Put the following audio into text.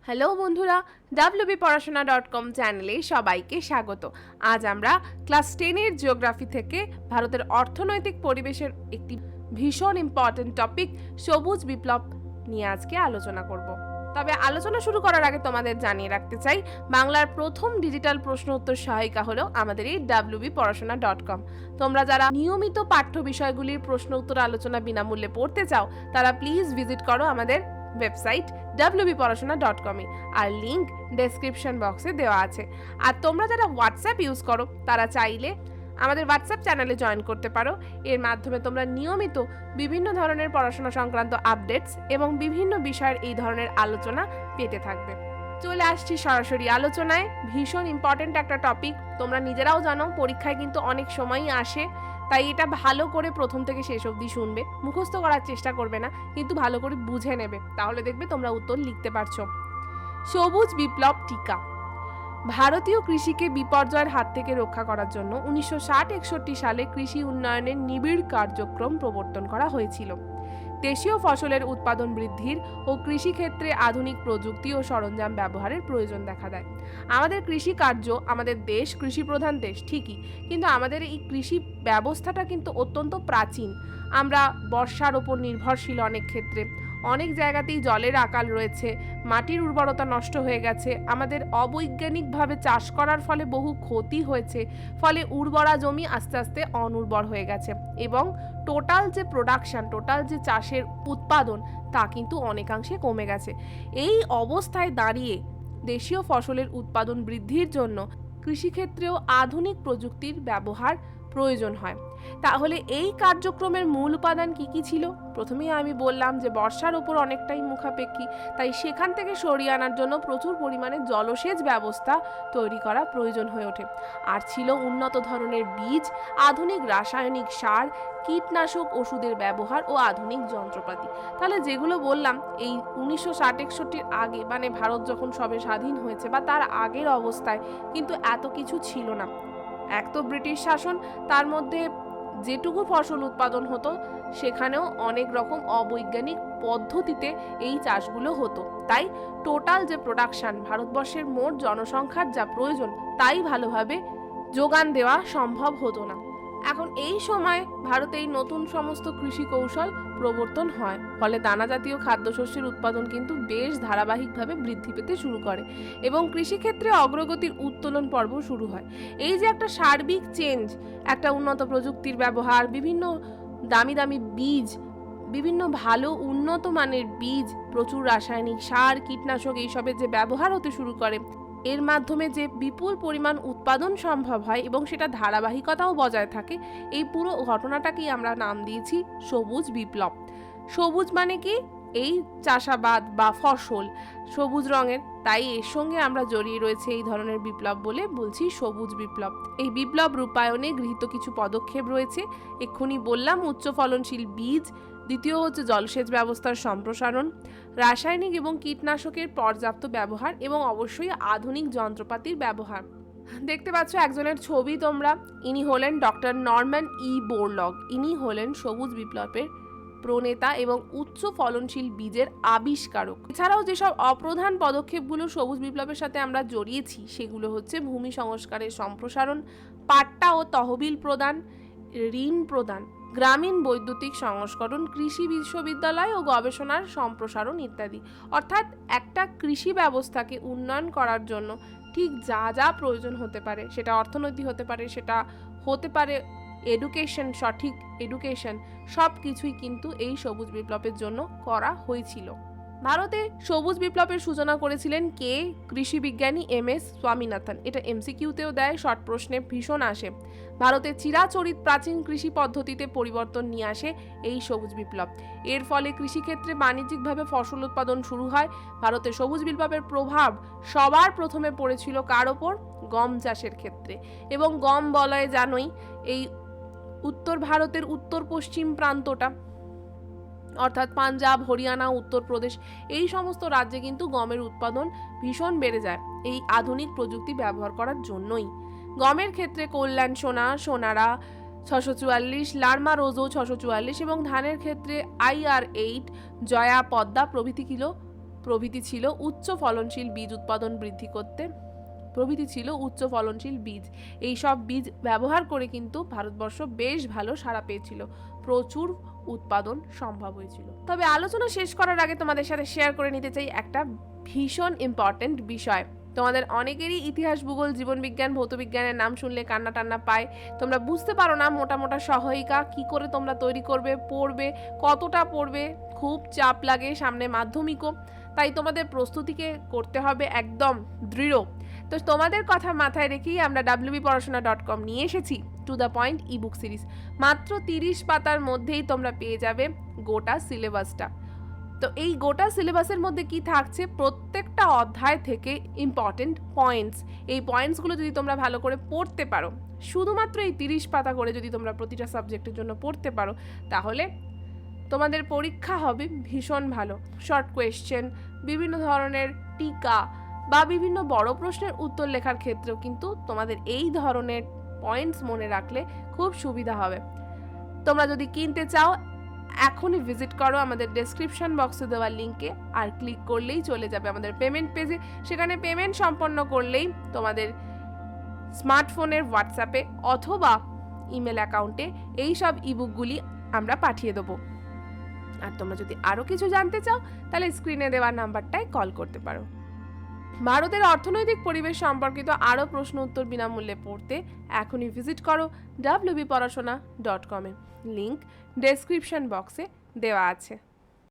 Hello বন্ধুরা, wbporashona.com চ্যানেলে সবাইকে স্বাগত। আজ আমরা ক্লাস 10-এর জিওগ্রাফি থেকে ভারতের অর্থনৈতিক পরিবেশের একটি ভীষণ ইম্পর্টেন্ট টপিক সবুজ বিপ্লব নিয়ে আজকে আলোচনা করব। তবে আলোচনা শুরু করার আগে তোমাদের জানিয়ে রাখতে চাই, বাংলার প্রথম ডিজিটাল প্রশ্ন উত্তর সহায়িকা হলো আমাদের এই wbporashona.com। তোমরা যারা নিয়মিত পাঠ্য বিষয়গুলির প্রশ্ন উত্তর আলোচনা বিনামূল্যে পড়তে চাও তারা প্লিজ ভিজিট করো আমাদের ওয়েবসাইট wbporashona.com আর লিংক ডেসক্রিপশন বক্সে দেওয়া আছে। আর তোমরা যারা হোয়াটসঅ্যাপ ইউজ করো তারা চাইলে আমাদের হোয়াটসঅ্যাপ চ্যানেলে জয়েন করতে পারো। এর মাধ্যমে তোমরা নিয়মিত বিভিন্ন ধরনের পড়াশোনা সংক্রান্ত আপডেটস এবং বিভিন্ন বিষয়ের এই ধরনের আলোচনা পেতে থাকবে। চলে আসছি সরাসরি আলোচনায়। ভীষণ ইম্পর্টেন্ট একটা টপিক, তোমরা নিজেরাও জানো পরীক্ষায় কিন্তু অনেক সময়ই আসে, তাই এটা ভালো করে প্রথম থেকে শেষ অবধি শুনবে, মুখস্থ করার চেষ্টা করবে না, কিন্তু ভালো করে বুঝে নেবে, তাহলে দেখবে তোমরা উত্তর লিখতে পারছো। সবুজ বিপ্লব টিকা। ভারতীয় কৃষিকে বিপর্যয়ের হাত থেকে রক্ষা করার জন্য 1960-61 সালে কৃষি উন্নয়নের নিবিড় কার্যক্রম প্রবর্তন করা হয়েছিল। দেশীয় ফসলের উৎপাদন বৃদ্ধির ও কৃষিক্ষেত্রে আধুনিক প্রযুক্তি ও সরঞ্জাম ব্যবহারের প্রয়োজন দেখা দেয়। আমাদের কৃষি কার্য, আমাদের দেশ কৃষি প্রধান দেশ ঠিকই, কিন্তু আমাদের এই কৃষি ব্যবস্থাটা কিন্তু অত্যন্ত প্রাচীন। আমরা বর্ষার ওপর নির্ভরশীল, অনেক ক্ষেত্রে অনেক জায়গাতেই জলের আকাল রয়েছে, মাটির উর্বরতা নষ্ট হয়ে গেছে, আমাদের অবৈজ্ঞানিকভাবে চাষ করার ফলে বহু ক্ষতি হয়েছে, ফলে উর্বরা জমি আস্তে আস্তে অনুর্বর হয়ে গেছে এবং টোটাল যে প্রোডাকশন, টোটাল যে চাষের উৎপাদন তা কিন্তু অনেকাংশে কমে গেছে। এই অবস্থায় দাঁড়িয়ে দেশীয় ফসলের উৎপাদন বৃদ্ধির জন্য কৃষিক্ষেত্রেও আধুনিক প্রযুক্তির ব্যবহার প্রয়োজন হয়। তাহলে এই কার্যক্রমের মূল উপাদান কি কি ছিল? প্রথমেই আমি বললাম যে বর্ষার ওপর অনেকটাই মুখাপেক্ষী, তাই সেখান থেকে সরিয়ে আনার জন্য প্রচুর পরিমাণে জলসেচ ব্যবস্থা তৈরি করা প্রয়োজন হয়ে ওঠে। আর ছিল উন্নত ধরনের বীজ, আধুনিক রাসায়নিক সার, কীটনাশক ওষুধের ব্যবহার ও আধুনিক যন্ত্রপাতি। তাহলে যেগুলো বললাম এই 1960-61 আগে, মানে ভারত যখন সবে স্বাধীন হয়েছে বা তার আগের অবস্থায় কিন্তু এত কিছু ছিল না। এক তো ব্রিটিশ শাসন, তার মধ্যে যেটুকু ফসল উৎপাদন হতো সেখানেও অনেক রকম অবৈজ্ঞানিক পদ্ধতিতে এই চাষগুলো হতো, তাই টোটাল যে প্রোডাকশন, ভারতবর্ষের মোট জনসংখ্যার যা প্রয়োজন তাই ভালোভাবে যোগান দেওয়া সম্ভব হতো না। এখন এই সময় ভারতে এই নতুন সমস্ত কৃষি কৌশল প্রবর্তন হয়, ফলে দানা জাতীয় খাদ্যশস্যের উৎপাদন কিন্তু বেশ ধারাবাহিকভাবে বৃদ্ধি পেতে শুরু করে এবং কৃষিক্ষেত্রে অগ্রগতির উত্তোলন পর্ব শুরু হয়। এই যে একটা সার্বিক চেঞ্জ, একটা উন্নত প্রযুক্তির ব্যবহার, বিভিন্ন দামি দামি বীজ, বিভিন্ন ভালো উন্নত মানের বীজ, প্রচুর রাসায়নিক সার, কীটনাশক এইসবের যে ব্যবহার হতে শুরু করে, এর মাধ্যমে যে বিপুল পরিমাণ উৎপাদন সম্ভব হয় এবং সেটা ধারাবাহিকতাও বজায় থাকে, এই পুরো ঘটনাটাকেই আমরা নাম দিয়েছি সবুজ বিপ্লব। সবুজ মানে কি? এই চাষাবাদ বা ফসল সবুজ রঙের, তাই এর সঙ্গে আমরা জড়িয়ে রয়েছে এই ধরনের বিপ্লব বলে বলছি সবুজ বিপ্লব। এই বিপ্লব রূপায়ণে গৃহীত কিছু পদক্ষেপ রয়েছে, এক্ষুনি বললাম উচ্চ ফলনশীল বীজ, দ্বিতীয় হচ্ছে জলসেচ ব্যবস্থার সম্প্রসারণ, রাসায়নিক এবং কীটনাশকের পর্যাপ্ত ব্যবহার এবং অবশ্যই আধুনিক যন্ত্রপাতির ব্যবহার। দেখতে পাচ্ছ একজনের ছবি তোমরা, ইনি হলেন ডক্টর নরম্যান ই বোরলগ। ইনি হলেন সবুজ বিপ্লবের প্রণেতা এবং উচ্চ ফলনশীল বীজের আবিষ্কারক। এছাড়াও যেসব অপ্রধান পদক্ষেপগুলো সবুজ বিপ্লবের সাথে আমরা জড়িয়েছি সেগুলো হচ্ছে ভূমি সংস্কারের সম্প্রসারণ, পাট্টা ও তহবিল প্রদান, ঋণ প্রদান, গ্রামীণ বৈদ্যুতিক সংস্করণ, কৃষি বিশ্ববিদ্যালয় ও গবেষণার সম্প্রসারণ ইত্যাদি। অর্থাৎ একটা কৃষি ব্যবস্থাকে উন্নয়ন করার জন্য ঠিক যা যা প্রয়োজন হতে পারে, সেটা অর্থনৈতিক হতে পারে, সেটা হতে পারে এডুকেশন, সঠিক এডুকেশন, সব কিছুই কিন্তু এই সবুজ বিপ্লবের জন্য করা হয়েছিল। ভারতে সবুজ বিপ্লবের সূচনা করেছিলেন কে? কৃষি বিজ্ঞানী MS স্বামীনাথন। এটা MCQতেও দেয়, শর্ট প্রশ্নে ভীষণ আসে। ভারতের চিরাচরিত প্রাচীন কৃষি পদ্ধতিতে পরিবর্তন নিয়ে আসে এই সবুজ বিপ্লব। এর ফলে কৃষিক্ষেত্রে বাণিজ্যিকভাবে ফসল উৎপাদন শুরু হয়। ভারতে সবুজ বিপ্লবের প্রভাব সবার প্রথমে পড়েছিল কার ওপর? গম চাষের ক্ষেত্রে। এবং গম বলয়ে জানোই এই উত্তর ভারতের উত্তর পশ্চিম প্রান্তটা, অর্থাৎ পাঞ্জাব, হরিয়ানা, উত্তরপ্রদেশ, এই সমস্ত রাজ্যে কিন্তু গমের উৎপাদন ভীষণ বেড়ে যায় এই আধুনিক প্রযুক্তি ব্যবহার করার জন্যই। গমের ক্ষেত্রে কল্যাণ সোনা, সোনারা 644, লার্মা রোজো 644 এবং ধানের ক্ষেত্রে IR8, জয়া, পদ্মা প্রভৃতি কিলো প্রভৃতি ছিল উচ্চ ফলনশীল বীজ উৎপাদন বৃদ্ধি করতে এই সব বীজ ব্যবহার করে কিন্তু ভারতবর্ষ বেশ ভালো সাড়া পেয়েছিল, প্রচুর উৎপাদন সম্ভব হয়েছিল। তবে আলোচনা শেষ করার আগে তোমাদের সাথে শেয়ার করে নিতে চাই একটা ভীষণ ইম্পর্টেন্ট বিষয়। তোমাদের অনেকেরই ইতিহাস, ভূগোল, জীবনবিজ্ঞান, ভৌতবিজ্ঞানের নাম শুনলে কান্না টান্না পায়। তোমরা বুঝতে পারো না মোটা মোটা সহায়িকা কি করে তোমরা তৈরি করবে, পড়বে, কতটা পড়বে, খুব চাপ লাগে, সামনে মাধ্যমিকও, তাই তোমাদের প্রস্তুতিকে করতে হবে একদম দৃঢ়। তো তোমাদের কথা মাথায় রেখেই আমরা wbporashona.com নিয়ে এসেছি to the point ebook series. মাত্র 30 পাতার মধ্যেই তোমরা পেয়ে যাবে গোটা সিলেবাসটা। তো এই গোটা সিলেবাসের মধ্যে কি থাকছে, প্রত্যেকটা অধ্যায় থেকে ইম্পর্টেন্ট পয়েন্টস, এই পয়েন্টসগুলো যদি তোমরা ভালো করে পড়তে পারো, শুধুমাত্র এই 30 পাতা করে যদি তোমরা প্রতিটা সাবজেক্টের জন্য পড়তে পারো, তাহলে তোমাদের পরীক্ষা হবে ভীষণ ভালো। শর্ট কোয়েশ্চেন, বিভিন্ন ধরনের টিকা বা বিভিন্ন বড় প্রশ্নের উত্তর লেখার ক্ষেত্রেও কিন্তু তোমাদের এই ধরনের পয়েন্টস মনে রাখলে খুব সুবিধা হবে। তোমরা যদি কিনতে চাও এখনই ভিজিট করো আমাদের ডেসক্রিপশন বক্সে দেওয়া লিঙ্কে, আর ক্লিক করলেই চলে যাবে আমাদের পেমেন্ট পেজে। সেখানে পেমেন্ট সম্পন্ন করলেই তোমাদের স্মার্টফোনের হোয়াটসঅ্যাপে অথবা ইমেল অ্যাকাউন্টে এই সব ইবুকগুলি আমরা পাঠিয়ে দেবো। আর তোমরা যদি আরও কিছু জানতে চাও তাহলে স্ক্রিনে দেওয়া নাম্বারটায় কল করতে পারো। ভারতের অর্থনৈতিক পরিবেশ সম্পর্কিত আরও প্রশ্ন উত্তর বিনামূল্যে পড়তে এখনই ভিজিট করো wbporashona.com এ। লিঙ্ক ডেসক্রিপশন বক্সে দেওয়া আছে।